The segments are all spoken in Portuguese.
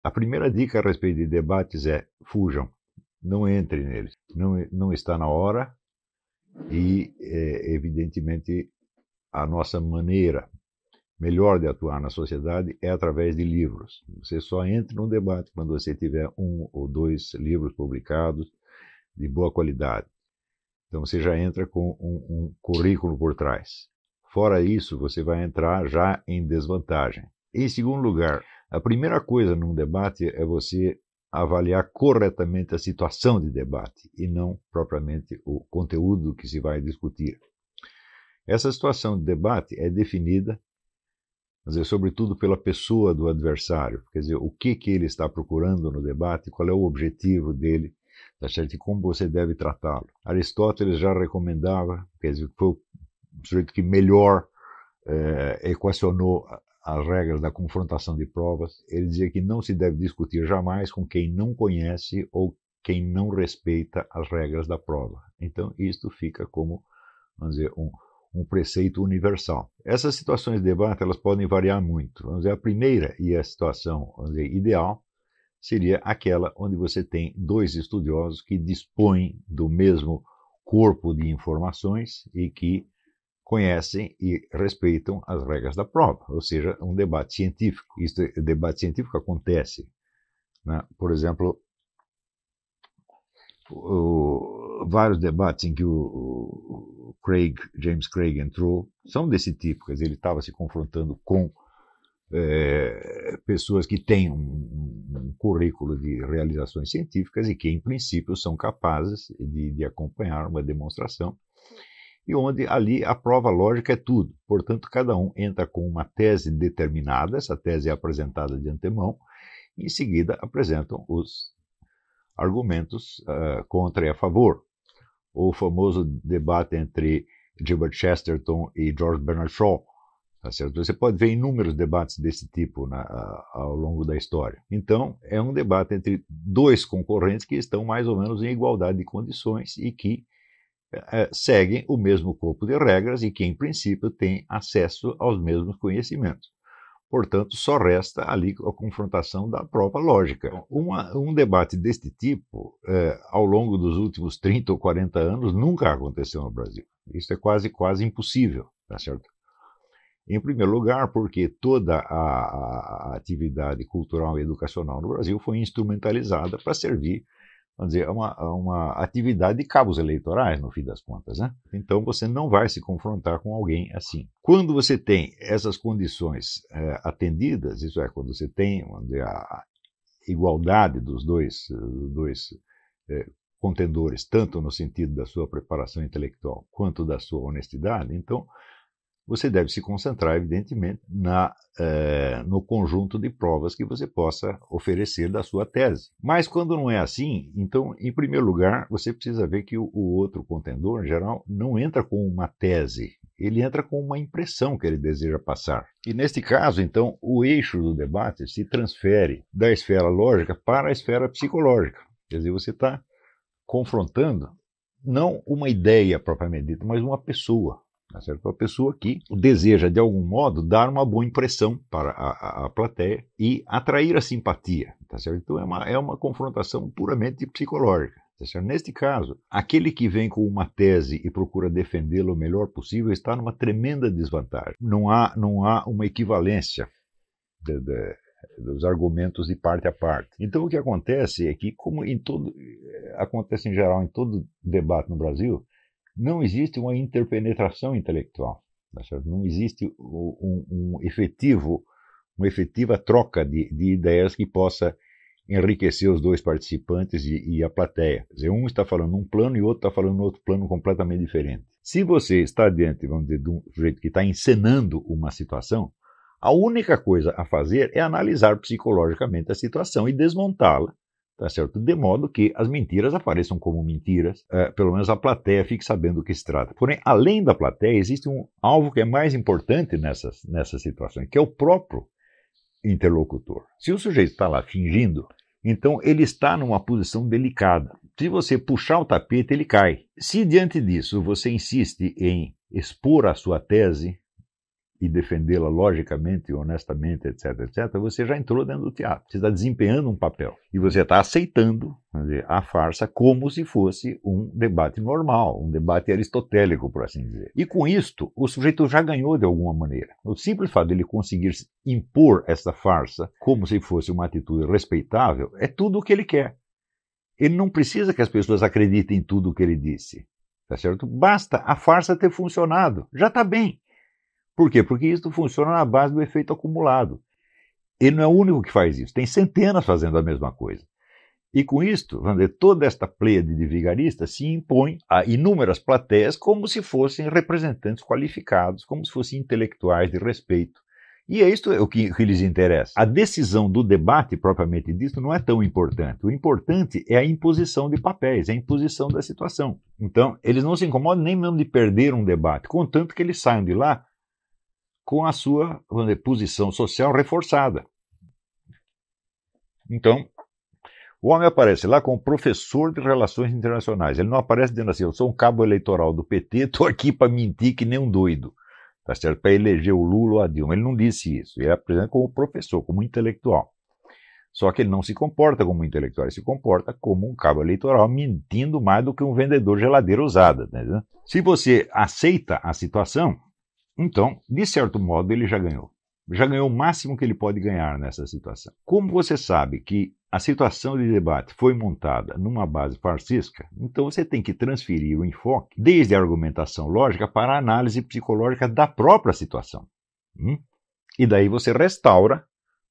A primeira dica a respeito de debates é: fujam, não entre neles. Não está na hora e, evidentemente, a nossa maneira melhor de atuar na sociedade é através de livros. Você só entra num debate quando você tiver 1 ou 2 livros publicados de boa qualidade. Então você já entra com um currículo por trás. Fora isso, você vai entrar já em desvantagem. Em segundo lugar, a primeira coisa num debate é você avaliar corretamente a situação de debate e não propriamente o conteúdo que se vai discutir. Essa situação de debate é definida, quer dizer, sobretudo pela pessoa do adversário, quer dizer, o que ele está procurando no debate, qual é o objetivo dele, tá certo? E como você deve tratá-lo. Aristóteles já recomendava, quer dizer, foi o sujeito que melhor equacionou as regras da confrontação de provas. Ele dizia que não se deve discutir jamais com quem não conhece ou quem não respeita as regras da prova. Então, isto fica como, vamos dizer, um preceito universal. Essas situações de debate elas podem variar muito. Vamos dizer, a primeira e a situação, vamos dizer, ideal seria aquela onde você tem 2 estudiosos que dispõem do mesmo corpo de informações e que conhecem e respeitam as regras da prova, ou seja, um debate científico. O debate científico acontece, né? Por exemplo, vários debates em que o James Craig entrou são desse tipo, quer dizer, ele estava se confrontando com pessoas que têm um currículo de realizações científicas e que, em princípio, são capazes de acompanhar uma demonstração, e onde ali a prova lógica é tudo. Portanto, cada um entra com uma tese determinada, essa tese é apresentada de antemão, e em seguida apresentam os argumentos contra e a favor. O famoso debate entre Gilbert Chesterton e George Bernard Shaw. Tá certo? Você pode ver inúmeros debates desse tipo ao longo da história. Então, é um debate entre 2 concorrentes que estão mais ou menos em igualdade de condições e que seguem o mesmo corpo de regras e que, em princípio, têm acesso aos mesmos conhecimentos. Portanto, só resta ali a confrontação da prova lógica. Um debate deste tipo, ao longo dos últimos 30 ou 40 anos, nunca aconteceu no Brasil. Isso é quase impossível, tá certo? Em primeiro lugar, porque toda a atividade cultural e educacional no Brasil foi instrumentalizada para servir, vamos dizer, uma atividade de cabos eleitorais, no fim das contas, né? Então você não vai se confrontar com alguém assim. Quando você tem essas condições atendidas, isso é, quando você tem, vamos dizer, a igualdade dos dois contendores, tanto no sentido da sua preparação intelectual quanto da sua honestidade, então você deve se concentrar, evidentemente, no conjunto de provas que você possa oferecer da sua tese. Mas quando não é assim, então, em primeiro lugar, você precisa ver que o outro contendor, em geral, não entra com uma tese, ele entra com uma impressão que ele deseja passar. E neste caso, então, o eixo do debate se transfere da esfera lógica para a esfera psicológica. Quer dizer, você está confrontando não uma ideia propriamente dita, mas uma pessoa. Tá certo? Uma pessoa que deseja, de algum modo, dar uma boa impressão para a plateia e atrair a simpatia. Tá certo? Então é uma confrontação puramente psicológica. Tá certo? Neste caso, aquele que vem com uma tese e procura defendê-la o melhor possível está numa tremenda desvantagem. Não há uma equivalência dos argumentos de parte a parte. Então o que acontece é que, como acontece em geral em todo debate no Brasil, não existe uma interpenetração intelectual, tá certo? Não existe uma efetiva troca de ideias que possa enriquecer os 2 participantes e a plateia. Quer dizer, um está falando um plano e o outro está falando outro plano completamente diferente. Se você está diante, vamos dizer, de um sujeito que está encenando uma situação, a única coisa a fazer é analisar psicologicamente a situação e desmontá-la, tá certo? De modo que as mentiras apareçam como mentiras, pelo menos a plateia fique sabendo do que se trata. Porém, além da plateia, existe um alvo que é mais importante nessas situações, que é o próprio interlocutor. Se o sujeito está lá fingindo, então ele está numa posição delicada. Se você puxar o tapete, ele cai. Se diante disso você insiste em expor a sua tese, e defendê-la logicamente, honestamente, etc., etc., você já entrou dentro do teatro. Você está desempenhando um papel. E você está aceitando, vamos dizer, a farsa como se fosse um debate normal, um debate aristotélico, por assim dizer. E com isto, o sujeito já ganhou de alguma maneira. O simples fato de ele conseguir impor essa farsa como se fosse uma atitude respeitável é tudo o que ele quer. Ele não precisa que as pessoas acreditem em tudo o que ele disse. Tá certo? Basta a farsa ter funcionado. Já está bem. Por quê? Porque isso funciona na base do efeito acumulado. Ele não é o único que faz isso. Tem centenas fazendo a mesma coisa. E com isto, vamos dizer, toda esta pleiade de vigaristas se impõe a inúmeras plateias como se fossem representantes qualificados, como se fossem intelectuais de respeito. E é isto o que lhes interessa. A decisão do debate, propriamente dito, não é tão importante. O importante é a imposição de papéis, é a imposição da situação. Então, eles não se incomodam nem mesmo de perder um debate, contanto que eles saiam de lá com a sua, vamos dizer, posição social reforçada. Então, o homem aparece lá como professor de relações internacionais. Ele não aparece dizendo assim, eu sou um cabo eleitoral do PT, estou aqui para mentir que nem um doido. Tá certo? Para eleger o Lula ou a Dilma. Ele não disse isso. Ele apresenta como professor, como intelectual. Só que ele não se comporta como intelectual, ele se comporta como um cabo eleitoral, mentindo mais do que um vendedor de geladeira usada. Né? Se você aceita a situação, então, de certo modo, ele já ganhou. Já ganhou o máximo que ele pode ganhar nessa situação. Como você sabe que a situação de debate foi montada numa base farsesca, então você tem que transferir o enfoque desde a argumentação lógica para a análise psicológica da própria situação. E daí você restaura,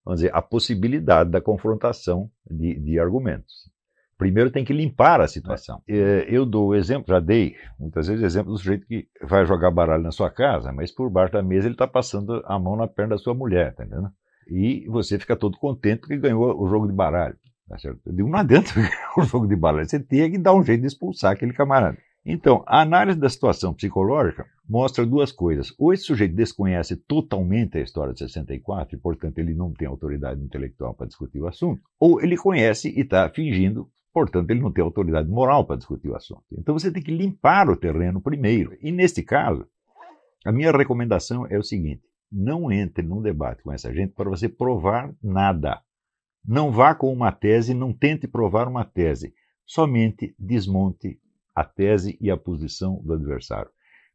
vamos dizer, a possibilidade da confrontação de argumentos. Primeiro tem que limpar a situação. Eu dou o exemplo, já dei muitas vezes o exemplo do sujeito que vai jogar baralho na sua casa, mas por baixo da mesa ele está passando a mão na perna da sua mulher, tá entendendo? E você fica todo contente que ganhou o jogo de baralho. Tá certo? Eu digo, não adianta ganhar o jogo de baralho, você tem que dar um jeito de expulsar aquele camarada. Então, a análise da situação psicológica mostra duas coisas. Ou esse sujeito desconhece totalmente a história de 64 e, portanto, ele não tem autoridade intelectual para discutir o assunto, ou ele conhece e está fingindo, portanto, ele não tem autoridade moral para discutir o assunto. Então, você tem que limpar o terreno primeiro. E, neste caso, a minha recomendação é o seguinte, não entre num debate com essa gente para você provar nada. Não vá com uma tese, não tente provar uma tese. Somente desmonte a tese e a posição do adversário.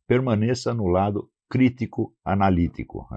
Permaneça no lado crítico, analítico.